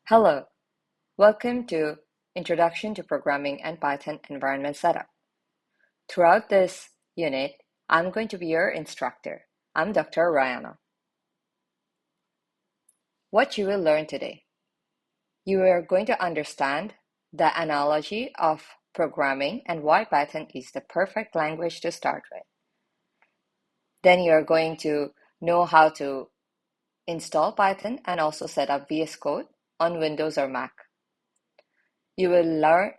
Hello, welcome to Introduction to Programming and Python Environment Setup. Throughout this unit, I'm going to be your instructor. I'm Dr. Rayana. What you will learn today. You are going to understand the analogy of programming and why Python is the perfect language to start with. Then you are going to know how to install Python and also set up VS Code on Windows or Mac. You will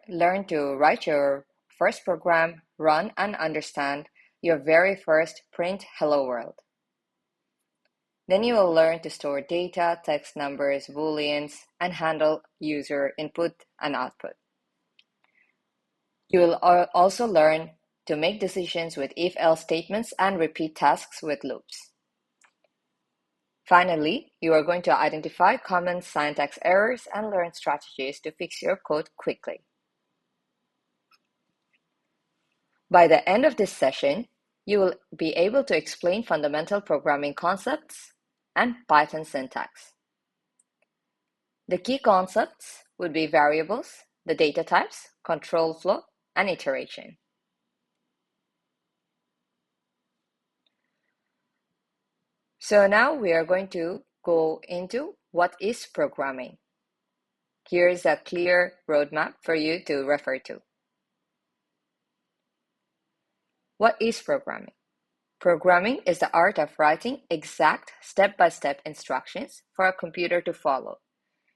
learn to write your first program, run and understand your very first print hello world. Then you will learn to store data, text, numbers, booleans, and handle user input and output. You will also learn to make decisions with if-else statements and repeat tasks with loops. Finally, you are going to identify common syntax errors and learn strategies to fix your code quickly. By the end of this session, you will be able to explain fundamental programming concepts and Python syntax. The key concepts would be variables, the data types, control flow, and iteration. So now we are going to go into what is programming. Here's a clear roadmap for you to refer to. What is programming? Programming is the art of writing exact step-by-step instructions for a computer to follow.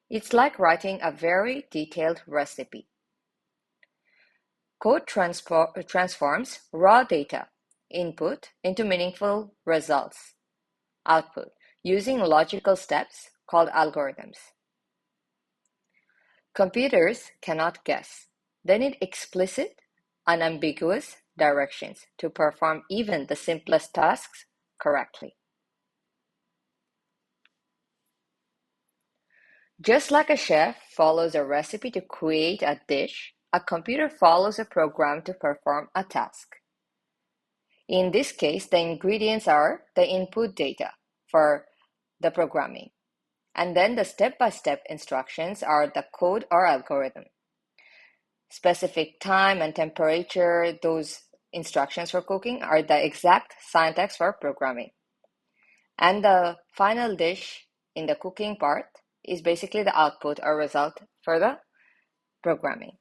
It's like writing a very detailed recipe. Code transforms raw data, input, into meaningful results, output, using logical steps called algorithms. Computers cannot guess. They need explicit, unambiguous directions to perform even the simplest tasks correctly. Just like a chef follows a recipe to create a dish, a computer follows a program to perform a task. In this case, the ingredients are the input data for the programming, and then the step-by-step instructions are the code or algorithm. Specific time and temperature, those instructions for cooking, are the exact syntax for programming. And the final dish in the cooking part is basically the output or result for the programming.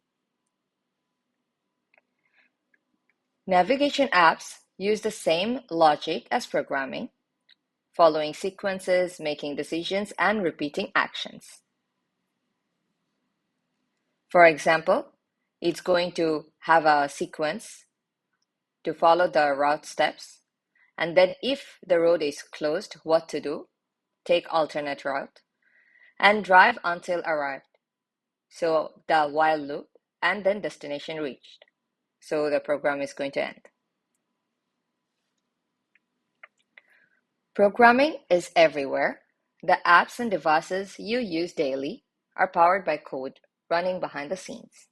Navigation apps use the same logic as programming, following sequences, making decisions, and repeating actions. For example, it's going to have a sequence to follow the route steps, and then if the road is closed, what to do, take alternate route, and drive until arrived. So the while loop, and then destination reached. So the program is going to end. Programming is everywhere. The apps and devices you use daily are powered by code running behind the scenes.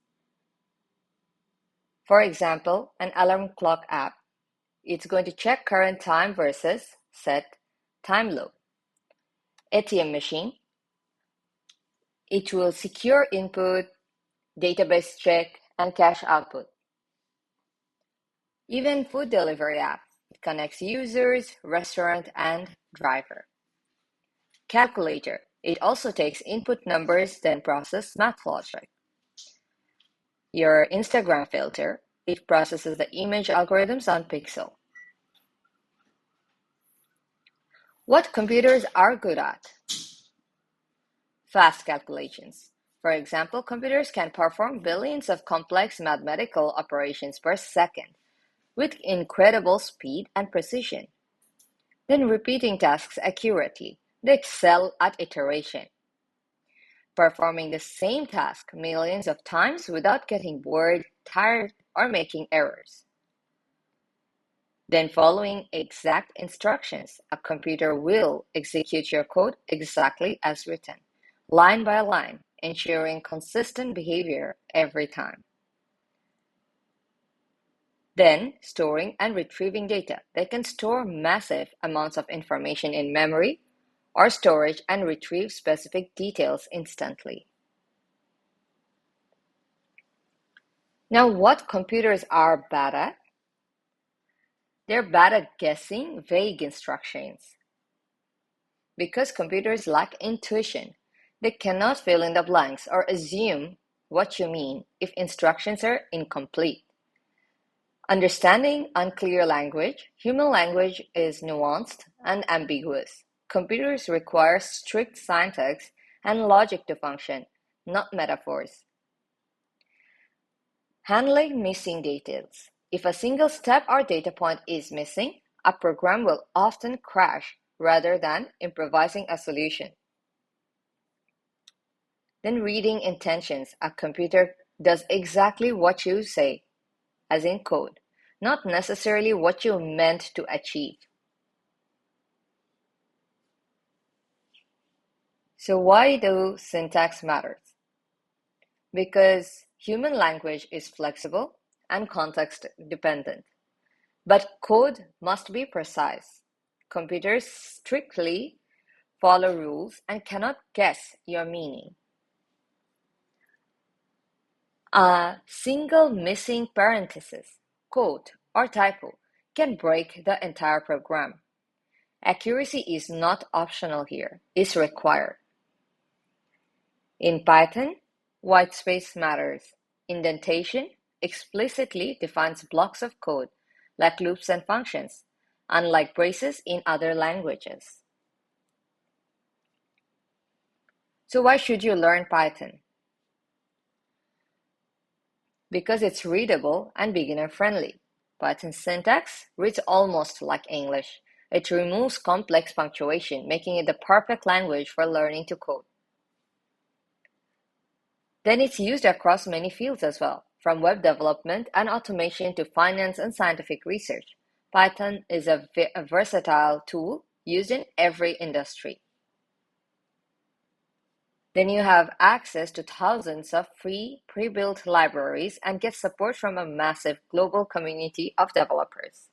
For example, an alarm clock app, it's going to check current time versus set time loop. ATM machine, it will secure input, database check, and cache output. Even food delivery app, it connects users, restaurant, and driver. Calculator, it also takes input numbers, then processes math logic. Your Instagram filter, it processes the image algorithms on Pixel. What computers are good at? Fast calculations. For example, computers can perform billions of complex mathematical operations per second with incredible speed and precision. Then repeating tasks accurately. They excel at iteration, performing the same task millions of times without getting bored, tired, or making errors. Then following exact instructions, a computer will execute your code exactly as written, line by line, ensuring consistent behavior every time. Then storing and retrieving data. They can store massive amounts of information in memory or storage and retrieve specific details instantly. Now, what computers are bad at? They're bad at guessing vague instructions. Because computers lack intuition, they cannot fill in the blanks or assume what you mean if instructions are incomplete. Understanding unclear language, human language is nuanced and ambiguous. Computers require strict syntax and logic to function, not metaphors. Handling missing details. If a single step or data point is missing, a program will often crash rather than improvising a solution. Then reading intentions. A computer does exactly what you say, as in code, not necessarily what you meant to achieve. So why do syntax matters? Because human language is flexible and context dependent, but code must be precise. Computers strictly follow rules and cannot guess your meaning. A single missing parenthesis, quote, or typo can break the entire program. Accuracy is not optional here, it's required. In Python, whitespace matters. Indentation explicitly defines blocks of code, like loops and functions, unlike braces in other languages. So why should you learn Python? Because it's readable and beginner-friendly. Python syntax reads almost like English. It removes complex punctuation, making it the perfect language for learning to code. Then it's used across many fields as well, from web development and automation to finance and scientific research. Python is a versatile tool used in every industry. Then you have access to thousands of free, pre-built libraries and get support from a massive global community of developers.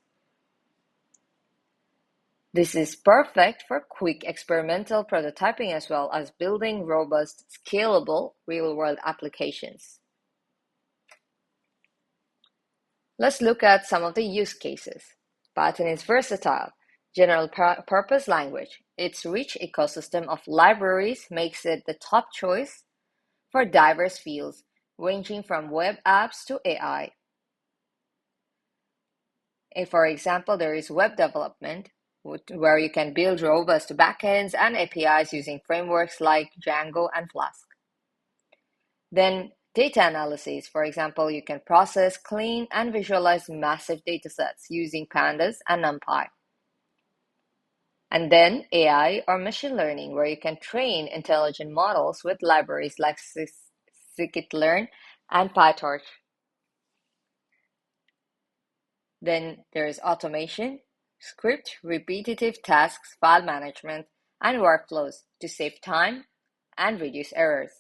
This is perfect for quick experimental prototyping as well as building robust, scalable, real-world applications. Let's look at some of the use cases. Python is versatile, general-purpose language. Its rich ecosystem of libraries makes it the top choice for diverse fields, ranging from web apps to AI. For example, there is web development, where you can build robust backends and APIs using frameworks like Django and Flask. Then data analysis, for example, you can process, clean, and visualize massive datasets using Pandas and NumPy. And then AI or machine learning, where you can train intelligent models with libraries like scikit-learn and PyTorch. Then there is automation, script repetitive tasks, file management, and workflows to save time and reduce errors.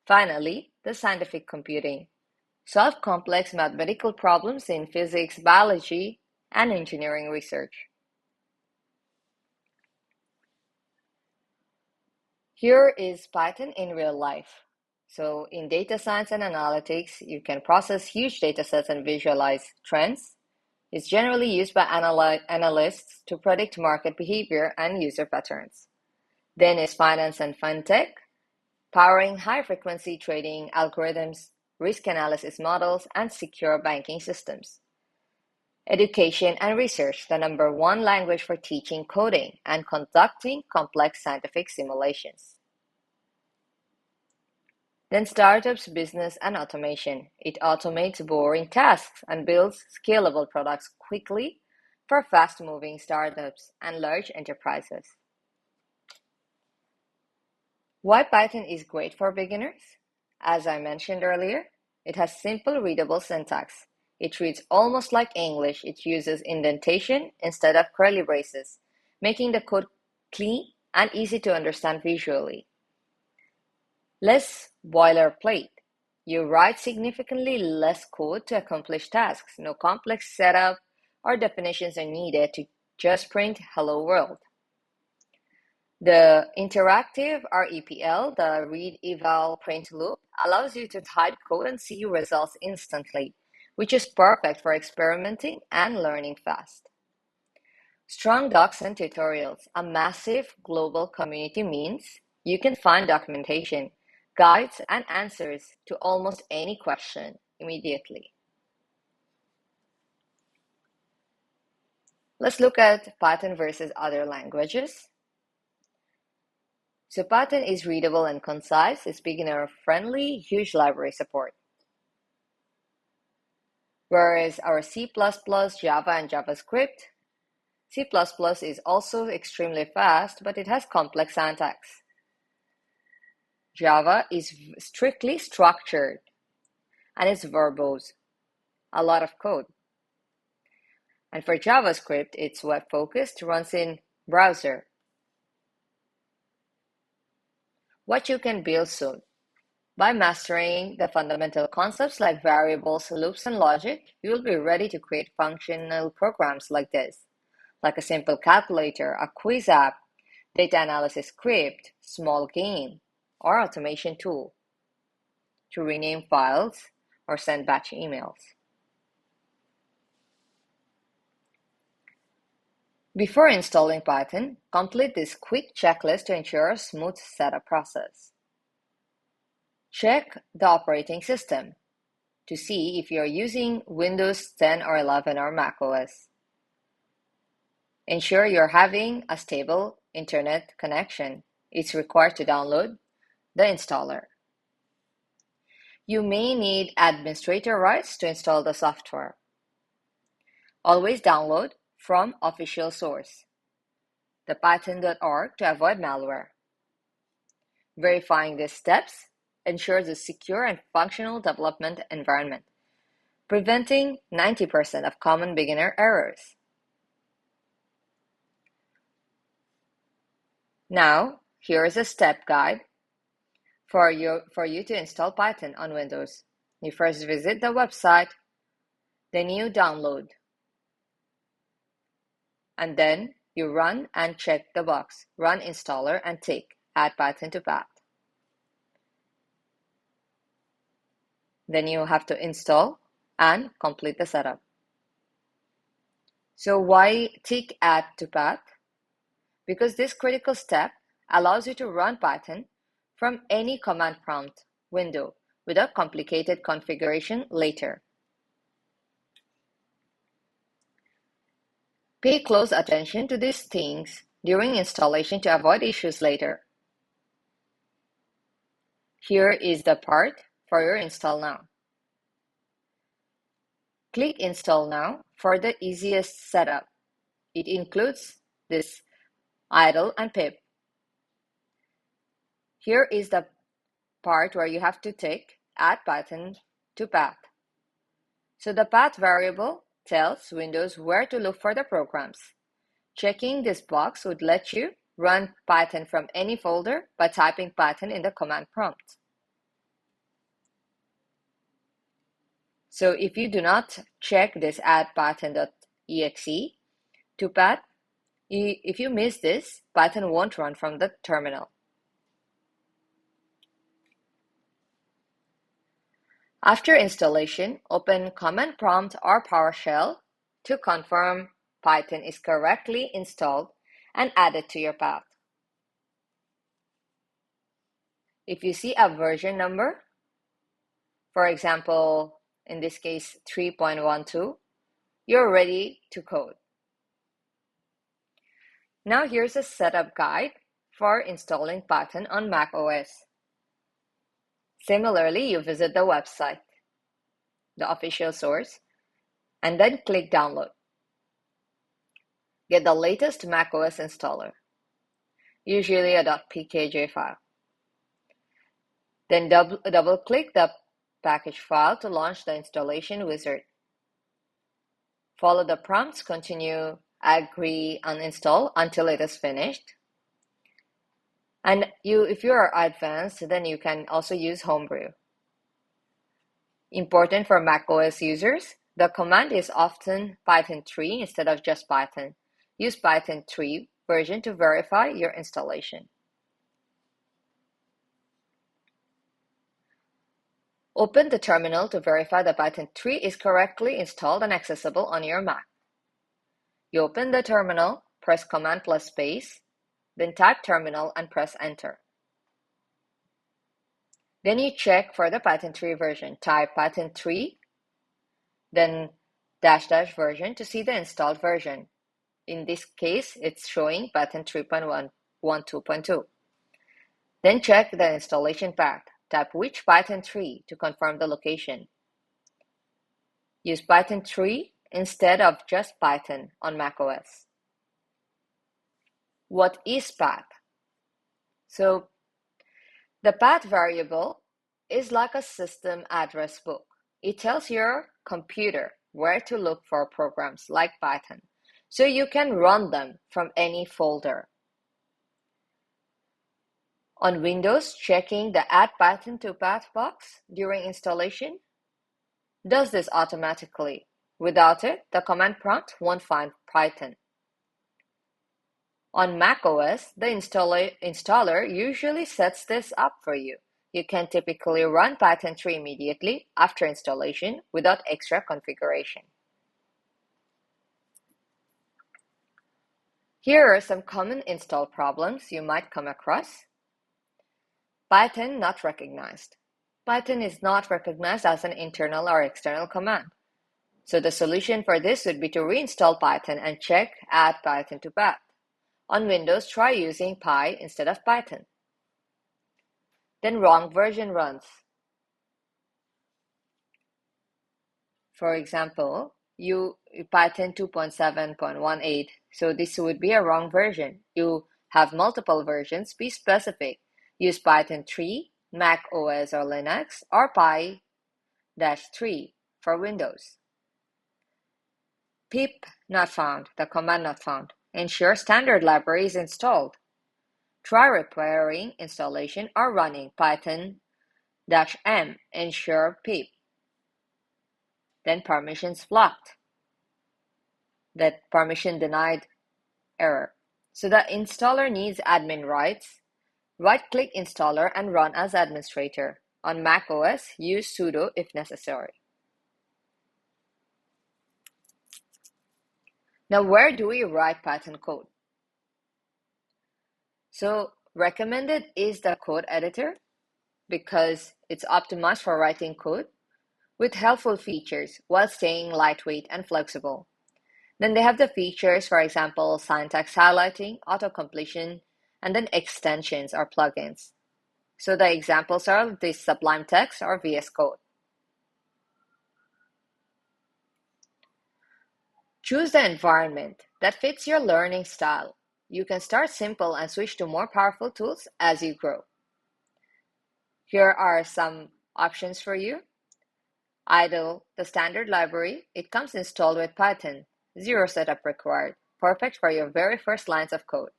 Finally, the scientific computing. Solve complex mathematical problems in physics, biology, and engineering research. Here is Python in real life. So in data science and analytics, you can process huge data sets and visualize trends. It's generally used by analysts to predict market behavior and user patterns. Then is finance and fintech, powering high-frequency trading algorithms, risk analysis models, and secure banking systems. Education and research, the number one language for teaching coding and conducting complex scientific simulations. Then startups, business, and automation. It automates boring tasks and builds scalable products quickly for fast-moving startups and large enterprises. Why Python is great for beginners? As I mentioned earlier, it has simple readable syntax. It reads almost like English. It uses indentation instead of curly braces, making the code clean and easy to understand visually. Less boilerplate. You write significantly less code to accomplish tasks. No complex setup or definitions are needed to just print "Hello World." The interactive REPL, the read eval print loop, allows you to type code and see results instantly, which is perfect for experimenting and learning fast. Strong docs and tutorials. A massive global community means you can find documentation, guides, and answers to almost any question immediately. Let's look at Python versus other languages. So Python is readable and concise, it's beginner-friendly, huge library support. Whereas our C++, Java, and JavaScript, C++ is also extremely fast, but it has complex syntax. Java is strictly structured, and it's verbose, a lot of code. And for JavaScript, it's web-focused, runs in browser. What you can build soon. By mastering the fundamental concepts like variables, loops, and logic, you will be ready to create functional programs like this, like a simple calculator, a quiz app, data analysis script, small game, or automation tool to rename files or send batch emails. Before installing Python, complete this quick checklist to ensure a smooth setup process. Check the operating system to see if you're using Windows 10 or 11 or macOS. Ensure you're having a stable internet connection. It's required to download the installer. You may need administrator rights to install the software. Always download from official source, the python.org, to avoid malware. Verifying these steps ensures a secure and functional development environment, preventing 90% of common beginner errors. Now, here is a step guide for you to install Python on Windows. You first visit the website, then you download, and then you run and check the box, run installer, and tick add Python to path. Then you have to install and complete the setup. So why tick add to path? Because this critical step allows you to run Python from any command prompt window without complicated configuration later. Pay close attention to these things during installation to avoid issues later. Here is the part for your install now. Click Install Now for the easiest setup. It includes this idle and pip. Here is the part where you have to tick add Python to path. So the path variable tells Windows where to look for the programs. Checking this box would let you run Python from any folder by typing Python in the command prompt. So if you do not check this add python.exe to path, if you miss this, Python won't run from the terminal. After installation, open Command Prompt or PowerShell to confirm Python is correctly installed and add it to your path. If you see a version number, for example, in this case 3.12, you're ready to code. Now here's a setup guide for installing Python on macOS. Similarly, you visit the website, the official source, and then click Download. Get the latest macOS installer, usually a .pkg file. Then double-click the package file to launch the installation wizard. Follow the prompts, continue, agree, uninstall until it is finished. And if you are advanced, then you can also use Homebrew. Important for macOS users, the command is often Python 3 instead of just Python. Use Python 3 version to verify your installation. Open the terminal to verify that Python 3 is correctly installed and accessible on your Mac. You open the terminal, press Command plus space, then type terminal and press enter. Then you check for the Python 3 version. Type Python 3, then -- version to see the installed version. In this case, it's showing Python 3.112.2. Then check the installation path. Type which Python 3 to confirm the location. Use Python 3 instead of just Python on macOS. What is path? So the path variable is like a system address book. It tells your computer where to look for programs like Python, so you can run them from any folder. On Windows, checking the Add Python to Path box during installation does this automatically. Without it, the command prompt won't find Python. On macOS, the installer usually sets this up for you. You can typically run Python 3 immediately after installation without extra configuration. Here are some common install problems you might come across. Python not recognized. Python is not recognized as an internal or external command. So the solution for this would be to reinstall Python and check Add Python to Path. On Windows, try using Py instead of Python. Then wrong version runs. For example, Python 2.7.18, so this would be a wrong version. You have multiple versions, be specific. Use Python 3, Mac OS or Linux, or Py-3 for Windows. Pip not found, the command not found. Ensure standard library is installed. Try repairing installation or running Python-m, ensure pip. Then permissions blocked. That permission denied error. So the installer needs admin rights. Right-click installer and run as administrator. On Mac OS, use sudo if necessary. Now, where do we write Python code? So recommended is the code editor because it's optimized for writing code with helpful features while staying lightweight and flexible. Then they have the features, for example, syntax highlighting, auto-completion, and then extensions or plugins. So the examples are the Sublime Text or VS Code. Choose the environment that fits your learning style. You can start simple and switch to more powerful tools as you grow. Here are some options for you. Idle, the standard library, it comes installed with Python. Zero setup required. Perfect for your very first lines of code.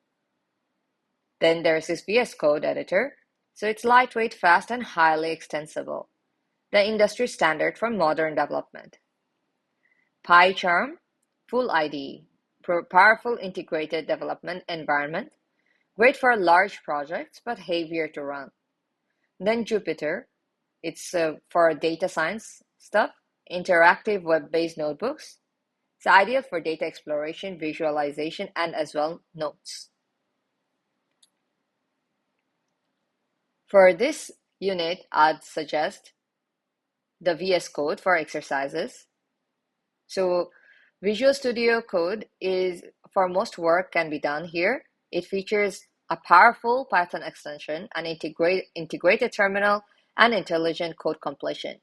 Then there's this VS Code editor. So it's lightweight, fast, and highly extensible. The industry standard for modern development. PyCharm, full IDE, powerful integrated development environment, great for large projects but heavier to run. Then Jupyter, it's for data science stuff, interactive web-based notebooks. It's ideal for data exploration, visualization, and as well notes. For this unit, I'd suggest the VS Code for exercises. So Visual Studio Code is for most work can be done here. It features a powerful Python extension, an integrated terminal, and intelligent code completion.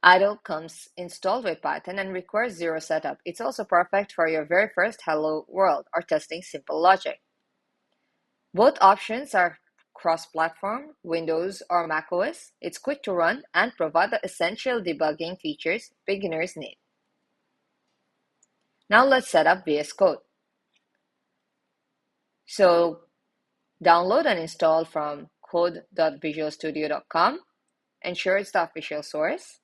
Idle comes installed with Python and requires zero setup. It's also perfect for your very first Hello World or testing simple logic. Both options are cross-platform, Windows or macOS. It's quick to run and provide the essential debugging features beginners need. Now let's set up VS Code. So download and install from code.visualstudio.com. Ensure it's the official source.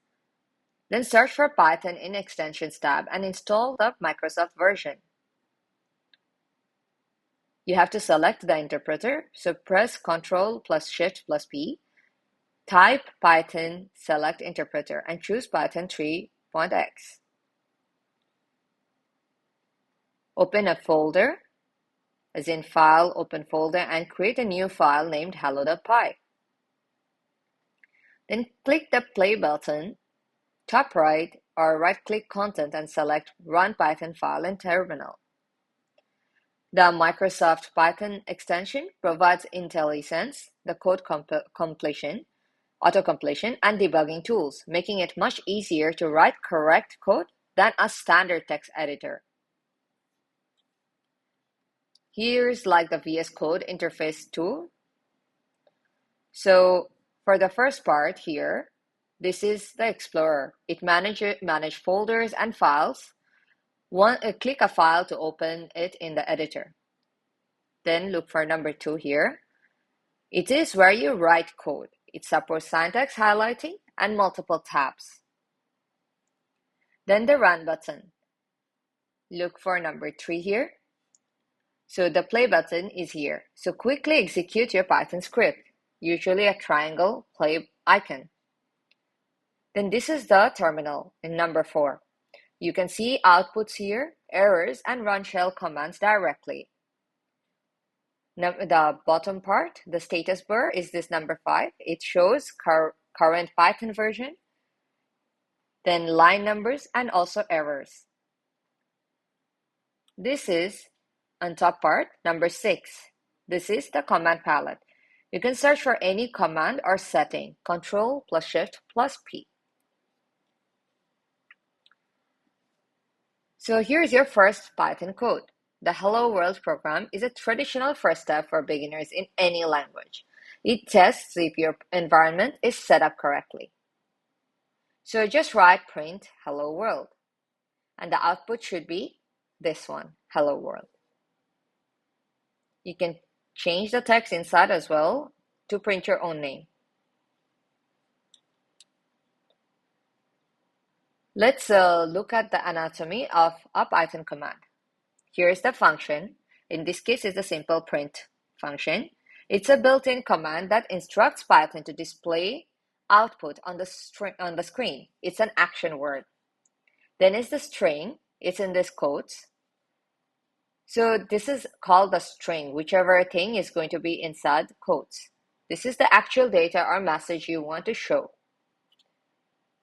Then search for Python in Extensions tab and install the Microsoft version. You have to select the interpreter, so press Ctrl plus Shift plus P, type Python, select interpreter, and choose Python 3.x. Open a folder, as in File, Open Folder, and create a new file named hello.py. Then click the Play button, top right, or right-click Content and select Run Python File in Terminal. The Microsoft Python extension provides IntelliSense, the code completion, auto-completion, and debugging tools, making it much easier to write correct code than a standard text editor. Here's like the VS Code interface tool. So for the first part here, this is the Explorer. It manages folders and files. Click a file to open it in the editor. Then look for number 2 here. It is where you write code. It supports syntax highlighting and multiple tabs. Then the Run button. Look for number 3 here. So the Play button is here. So quickly execute your Python script, usually a triangle play icon. Then this is the terminal in number 4. You can see outputs here, errors, and run shell commands directly. Now, the bottom part, the status bar, is this number 5. It shows current Python version, then line numbers, and also errors. This is, on top part, number 6. This is the command palette. You can search for any command or setting, Control plus Shift plus P. So here's your first Python code. The Hello World program is a traditional first step for beginners in any language. It tests if your environment is set up correctly. So just write print Hello World, and the output should be this one, Hello World. You can change the text inside as well to print your own name. Let's look at the anatomy of a Python command. Here's the function. In this case, it's a simple print function. It's a built-in command that instructs Python to display output on the screen. It's an action word. Then is the string. It's in this quotes. So this is called the string, whichever thing is going to be inside quotes. This is the actual data or message you want to show.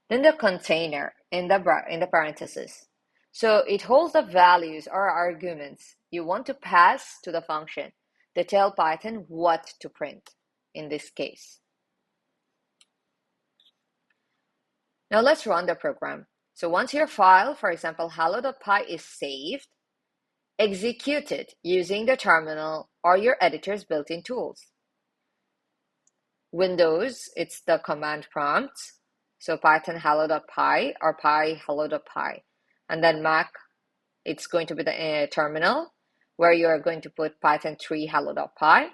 Then the container in the parentheses. So it holds the values or arguments you want to pass to the function that tell Python what to print in this case. Now let's run the program. So once your file, for example, hello.py is saved, execute it using the terminal or your editor's built-in tools. Windows, it's the command prompt. So Python hello.py or py hello.py. And then Mac, it's going to be the terminal where you are going to put Python 3 hello.py,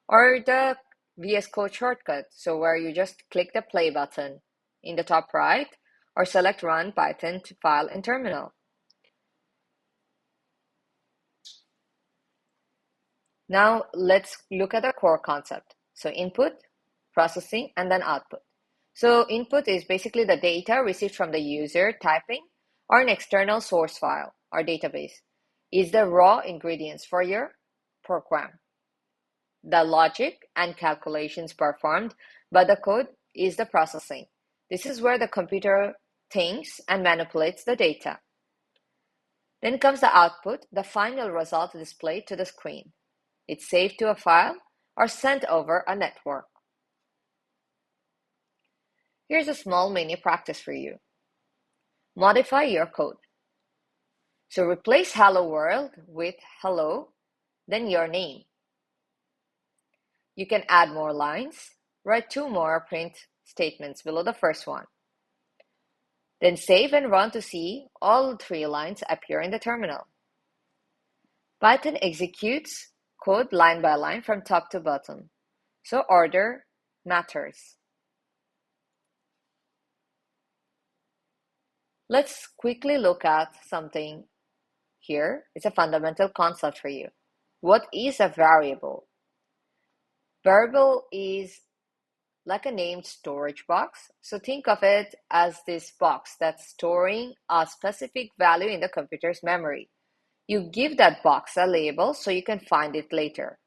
or the VS Code shortcut, so where you just click the play button in the top right or select Run Python file in terminal. Now let's look at the core concept. So input, processing, and then output. So input is basically the data received from the user typing or an external source file or database. Is the raw ingredients for your program. The logic and calculations performed by the code is the processing. This is where the computer thinks and manipulates the data. Then comes the output, the final result displayed to the screen. It's saved to a file or sent over a network. Here's a small mini practice for you. Modify your code. So replace hello world with hello, then your name. You can add more lines, write 2 more print statements below the first one. Then save and run to see all 3 lines appear in the terminal. Python executes code line by line from top to bottom, so order matters. Let's quickly look at something here. It's a fundamental concept for you. What is a variable? Variable is like a named storage box. So think of it as this box that's storing a specific value in the computer's memory. You give that box a label so you can find it later.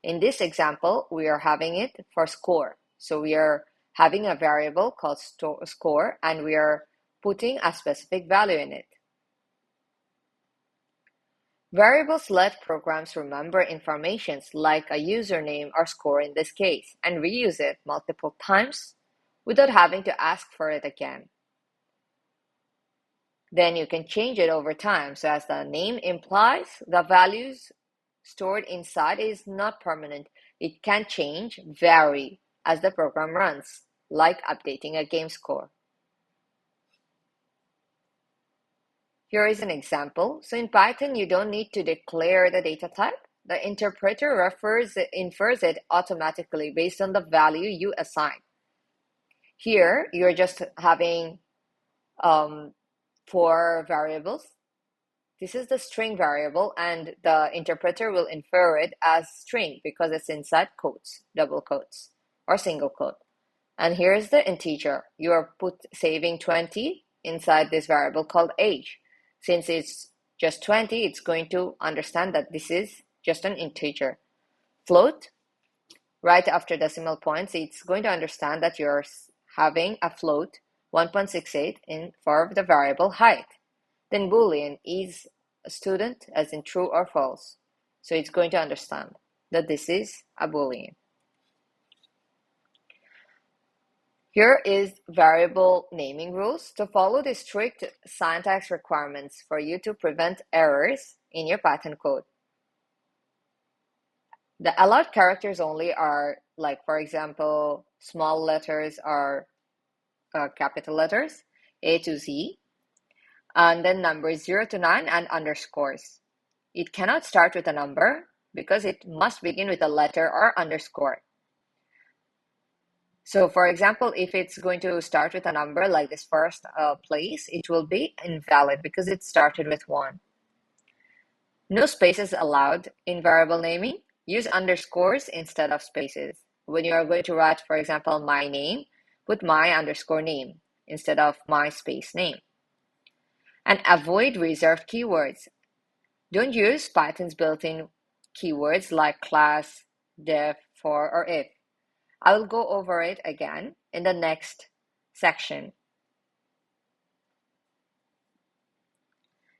In this example, we are having it for score. So we are having a variable called score, and we are putting a specific value in it. Variables let programs remember information like a username or score in this case, and reuse it multiple times without having to ask for it again. Then you can change it over time. So as the name implies, the values stored inside is not permanent. It can change, vary as the program runs, like updating a game score. Here is an example. So in Python, you don't need to declare the data type. The interpreter infers it automatically based on the value you assign. Here, you're just having 4 variables. This is the string variable, and the interpreter will infer it as string because it's inside quotes, double quotes, or single quote. And here's the integer. You are saving 20 inside this variable called age. Since it's just 20, it's going to understand that this is just an integer. Float, right after decimal points, it's going to understand that you're having a float 1.68 in for the variable height. Then Boolean is a student, as in true or false. So it's going to understand that this is a Boolean. Here is variable naming rules to follow the strict syntax requirements for you to prevent errors in your Python code. The allowed characters only are, like, for example, small letters are capital letters, A to Z, and then numbers 0 to 9 and underscores. It cannot start with a number because it must begin with a letter or underscore. So for example, if it's going to start with a number like this first place, it will be invalid because it started with 1. No spaces allowed in variable naming. Use underscores instead of spaces. When you are going to write, for example, my name, put my underscore name instead of my space name. And avoid reserved keywords. Don't use Python's built-in keywords like class, def, for, or if. I will go over it again in the next section.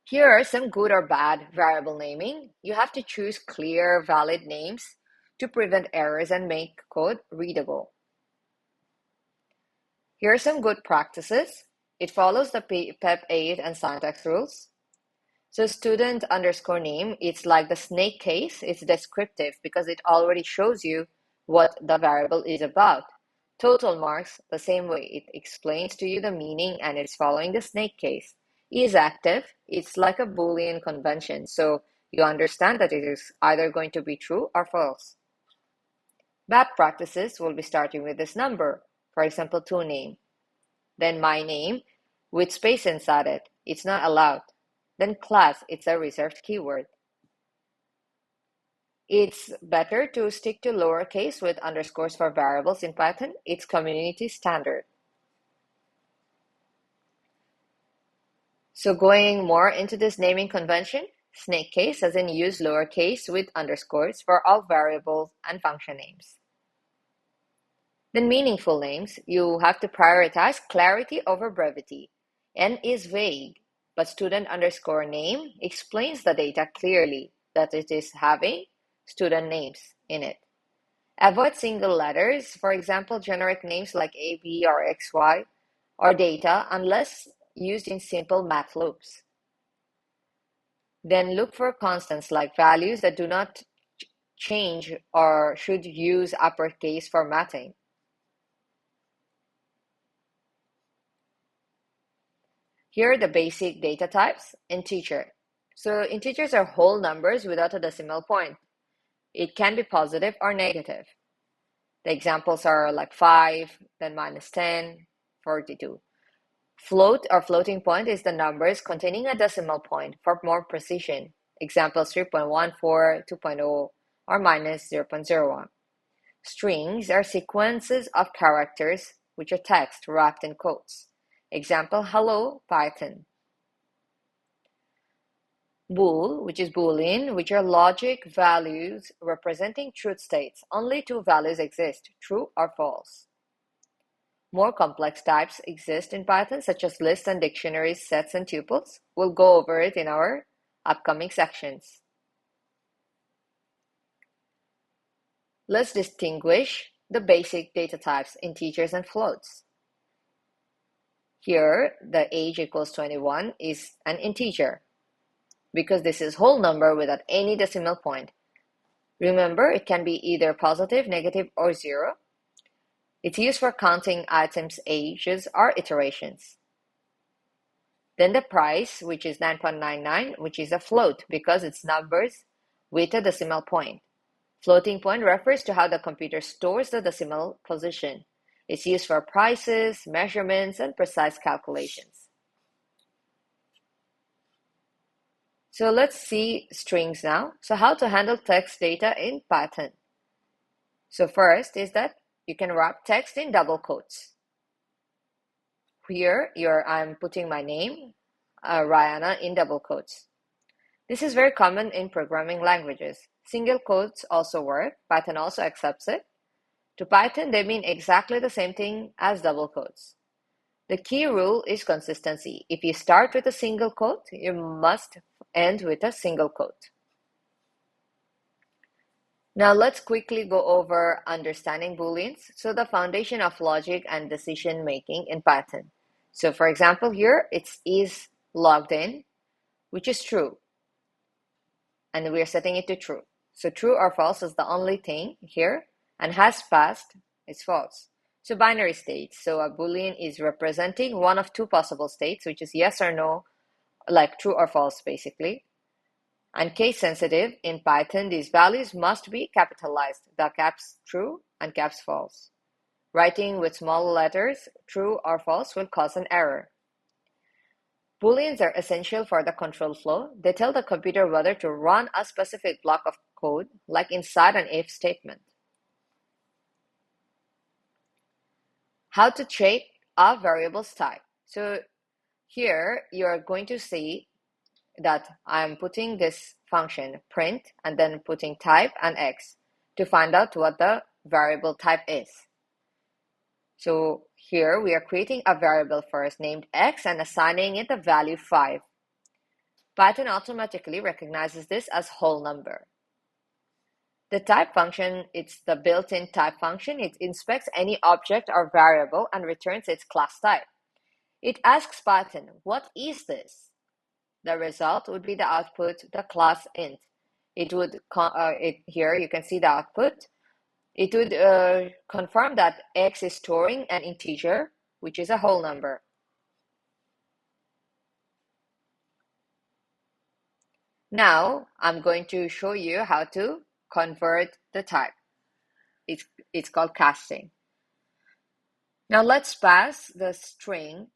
Here are some good or bad variable naming. You have to choose clear, valid names to prevent errors and make code readable. Here are some good practices. It follows the PEP 8 and syntax rules. So student underscore name, it's like the snake case. It's descriptive because it already shows you what the variable is about. Total marks, the same way. It explains to you the meaning and it's following the snake case. Is active, it's like a Boolean convention. So you understand that it is either going to be true or false. Bad practices will be starting with this number. For example, toName. Then my name with space inside it. It's not allowed. Then class, it's a reserved keyword. It's better to stick to lowercase with underscores for variables in Python. It's community standard. So going more into this naming convention, snake case as in use lowercase with underscores for all variables and function names. Then meaningful names, you have to prioritize clarity over brevity. N is vague, but student underscore name explains the data clearly that it is having student names in it. Avoid single letters, for example, generic names like A, B, or X, Y, or data, unless used in simple math loops. Then look for constants like values that do not change or should use uppercase formatting. Here are the basic data types. Integer. So integers are whole numbers without a decimal point. It can be positive or negative. The examples are like 5, then minus 10, 42. Float or floating point is the numbers containing a decimal point for more precision. Example 3.14, 2.0, or minus 0.01. Strings are sequences of characters which are text wrapped in quotes. Example, hello, Python. Bool, which is Boolean, which are logic values representing truth states. Only two values exist, true or false. More complex types exist in Python, such as lists and dictionaries, sets and tuples. We'll go over it in our upcoming sections. Let's distinguish the basic data types, integers and floats. Here, the age equals 21 is an integer because this is whole number without any decimal point. Remember, it can be either positive, negative, or zero. It's used for counting items' ages or iterations. Then the price, which is 9.99, which is a float because it's numbers with a decimal point. Floating point refers to how the computer stores the decimal position. It's used for prices, measurements, and precise calculations. So let's see strings now. So how to handle text data in Python. So first is that you can wrap text in double quotes. Here, I'm putting my name, Rihanna, in double quotes. This is very common in programming languages. Single quotes also work. Python also accepts it. To Python, they mean exactly the same thing as double quotes. The key rule is consistency. If you start with a single quote, you must end with a single quote. Now let's quickly go over understanding Booleans. So the foundation of logic and decision making in Python. So for example, here it's is logged in, which is true. And we're setting it to true. So true or false is the only thing here, and has passed is false. So binary states. So a Boolean is representing one of two possible states, which is yes or no, like true or false, basically. And case sensitive, in Python, these values must be capitalized, the caps true and caps false. Writing with small letters, true or false, will cause an error. Booleans are essential for the control flow. They tell the computer whether to run a specific block of code, like inside an if statement. How to check a variable's type. So here you're going to see that I'm putting this function print and then putting type and x to find out what the variable type is. So here we are creating a variable first named x and assigning it the value 5. Python automatically recognizes this as whole number. The type function, it's the built-in type function. It inspects any object or variable and returns its class type. It asks Python, what is this? The result would be the output, the class int. It would, here you can see the output. It would confirm that x is storing an integer, which is a whole number. Now, I'm going to show you how to convert the type. It's called casting. Now let's pass the string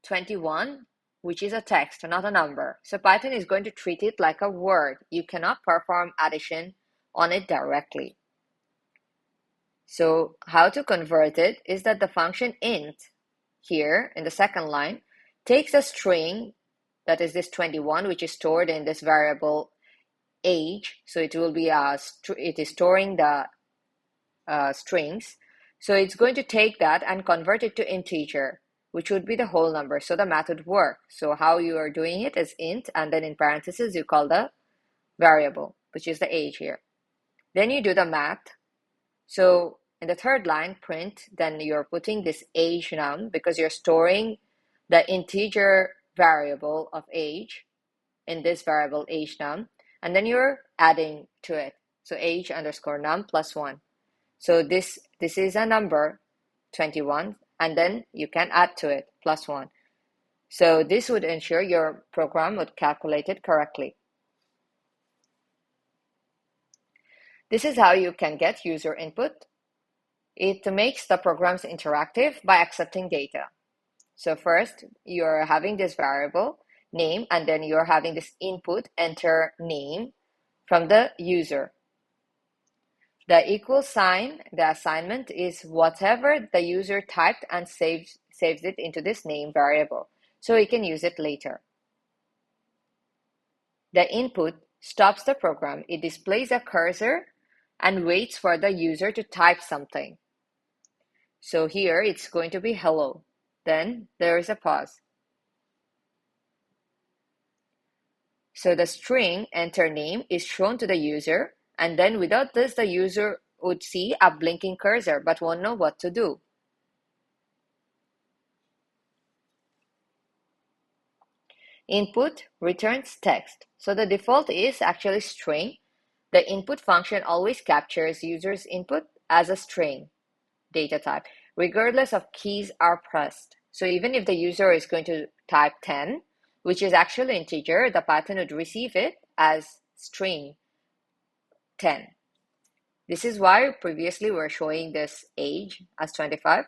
21, which is a text, not a number. So Python is going to treat it like a word. You cannot perform addition on it directly. So how to convert it is that the function int here in the second line takes a string that is this 21, which is stored in this variable age. So it will be it is storing the strings. So it's going to take that and convert it to integer, which would be the whole number. So the math would work. So how you are doing it is int, and then in parentheses you call the variable, which is the age here. Then you do the math. So in the third line, print, then you're putting this age num because you're storing the integer variable of age in this variable age num, and then you're adding to it. So age underscore num plus 1. So this is a number 21, and then you can add to it plus 1. So this would ensure your program would calculate it correctly. This is how you can get user input. It makes the programs interactive by accepting data. So first, you're having this variable name, and then you're having this input, enter name from the user. The equal sign, the assignment is whatever the user typed and saves it into this name variable, so we can use it later. The input stops the program. It displays a cursor and waits for the user to type something. So here it's going to be hello. Then there is a pause. So the string enter name is shown to the user, and then without this, the user would see a blinking cursor but won't know what to do. Input returns text. So the default is actually string. The input function always captures user's input as a string data type, regardless of keys are pressed. So even if the user is going to type 10, which is actually integer, the Python would receive it as string 10. This is why previously we're showing this age as 25.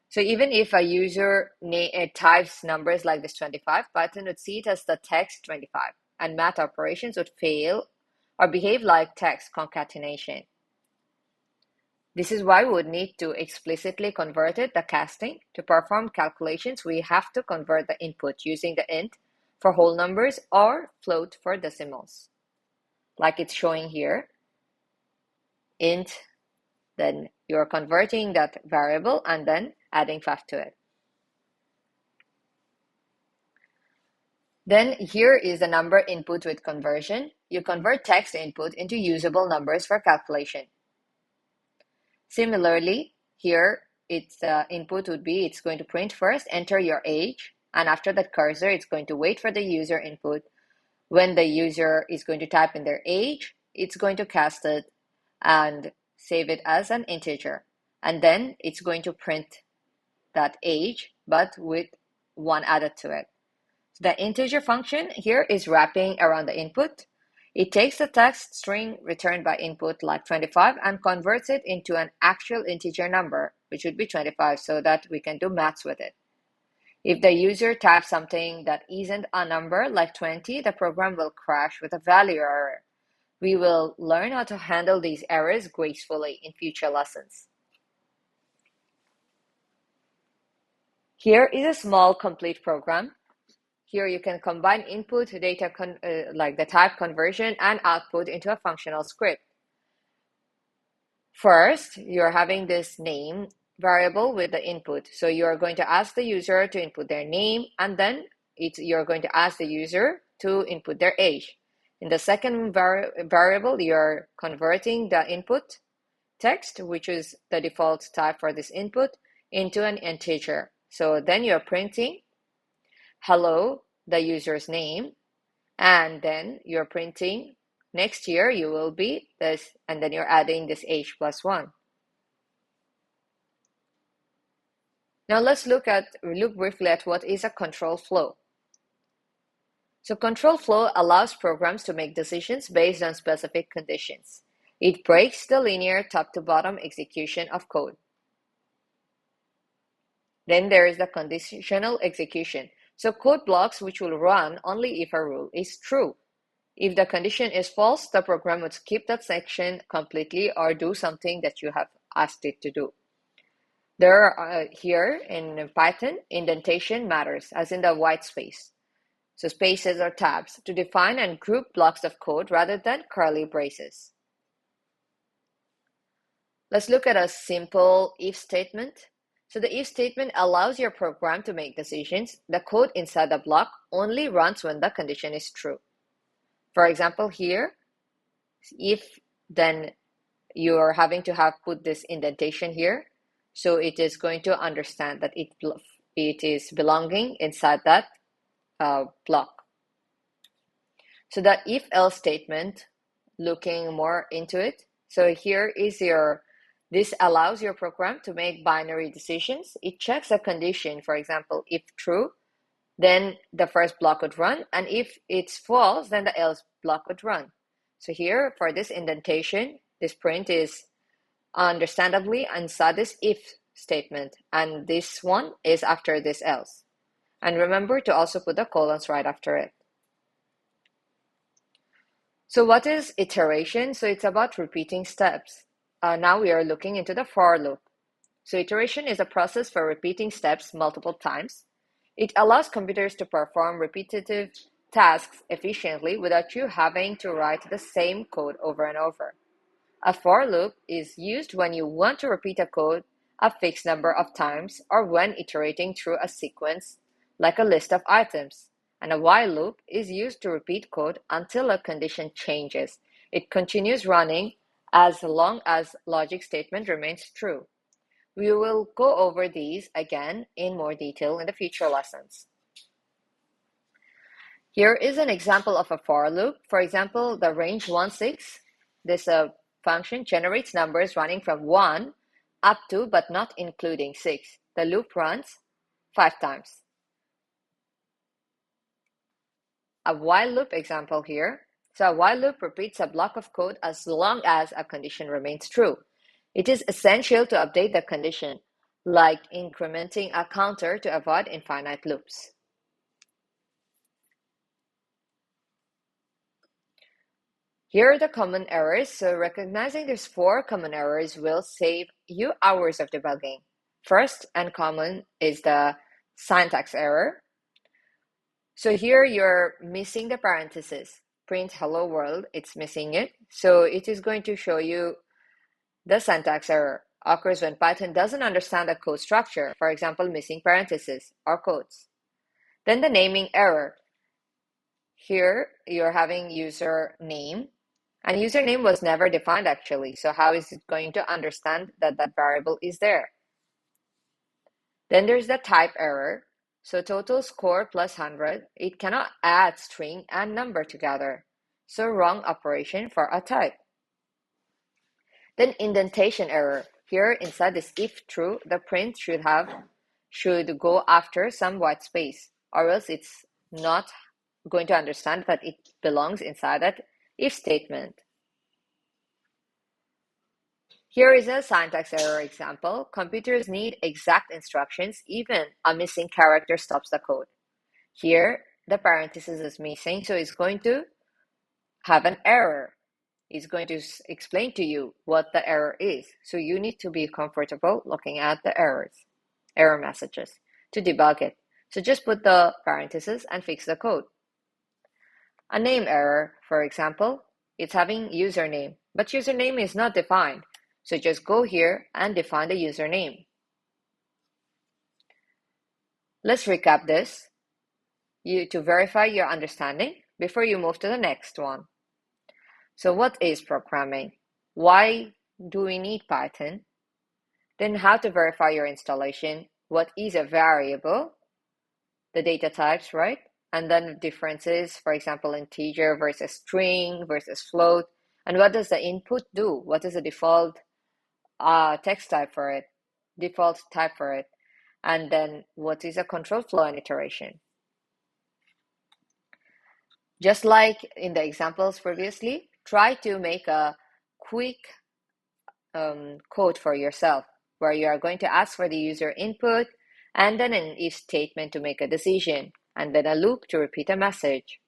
So even if a user types numbers like this 25, Python would see it as the text 25, and math operations would fail or behave like text concatenation. This is why we would need to explicitly convert it, the casting. To perform calculations, we have to convert the input using the int for whole numbers or float for decimals, like it's showing here. Int, then you're converting that variable and then adding 5 to it. Then here is the number input with conversion. You convert text input into usable numbers for calculation. Similarly, here its input would be, it's going to print first, enter your age, and after that cursor, it's going to wait for the user input. When the user is going to type in their age, it's going to cast it and save it as an integer. And then it's going to print that age, but with 1 added to it. So the integer function here is wrapping around the input. It takes the text string returned by input like 25 and converts it into an actual integer number, which would be 25, so that we can do maths with it. If the user types something that isn't a number like 20, the program will crash with a value error. We will learn how to handle these errors gracefully in future lessons. Here is a small complete program. Here you can combine input data like the type conversion and output into a functional script. First, you're having this name variable with the input. So you're going to ask the user to input their name, and then you're going to ask the user to input their age. In the second variable, you're converting the input text, which is the default type for this input, into an integer. So then you're printing hello, the user's name, and then you're printing next year you will be this, and then you're adding this age plus 1. Now let's look briefly at what is a control flow. So control flow allows programs to make decisions based on specific conditions. It breaks the linear top-to-bottom execution of code. Then there is the conditional execution. So code blocks which will run only if a rule is true. If the condition is false, the program would skip that section completely or do something that you have asked it to do. There are here in Python, indentation matters, as in the white space. So spaces or tabs to define and group blocks of code rather than curly braces. Let's look at a simple if statement. So the if statement allows your program to make decisions. The code inside the block only runs when the condition is true. For example, here, if then you're having to have put this indentation here, so it is going to understand that it is belonging inside that block. So the if-else statement, looking more into it. So here is this allows your program to make binary decisions. It checks a condition, for example, if true, then the first block would run, and if it's false, then the else block would run. So here, for this indentation, this print is understandably inside this if statement, and this one is after this else. And remember to also put the colons right after it. So what is iteration? So it's about repeating steps. Now we are looking into the for loop. So iteration is a process for repeating steps multiple times. It allows computers to perform repetitive tasks efficiently without you having to write the same code over and over. A for loop is used when you want to repeat a code a fixed number of times or when iterating through a sequence like a list of items. And a while loop is used to repeat code until a condition changes. It continues running as long as logic statement remains true. We will go over these again in more detail in the future lessons. Here is an example of a for loop. For example, the range 1, 6. This function generates numbers running from 1 up to but not including 6. The loop runs 5 times. A while loop example here. So a while loop repeats a block of code as long as a condition remains true. It is essential to update the condition, like incrementing a counter to avoid infinite loops. Here are the common errors. So recognizing there's 4 common errors will save you hours of debugging. First and common is the syntax error. So here you're missing the parenthesis. Print hello world, it's missing it. So it is going to show you the syntax error occurs when Python doesn't understand the code structure, for example, missing parentheses or quotes. Then the naming error. Here you're having user name, and username was never defined actually. So how is it going to understand that that variable is there? Then there's the type error. So total score plus 100, it cannot add string and number together. So wrong operation for a type. Then indentation error. Here inside this if true, the print should go after some white space, or else it's not going to understand that it belongs inside that if statement. Here is a syntax error example. Computers need exact instructions, even a missing character stops the code. Here, the parenthesis is missing, so it's going to have an error. It's going to explain to you what the error is. So you need to be comfortable looking at the error messages to debug it. So just put the parenthesis and fix the code. A name error, for example, it's having username, but username is not defined. So just go here and define the username. Let's recap this to verify your understanding before you move to the next one. So what is programming? Why do we need Python? Then how to verify your installation? What is a variable? The data types, right? And then differences, for example, integer versus string versus float. And what does the input do? What is the default text type for it, default type for it, and then what is a control flow and iteration. Just like in the examples previously, try to make a quick code for yourself where you are going to ask for the user input and then an if statement to make a decision and then a loop to repeat a message.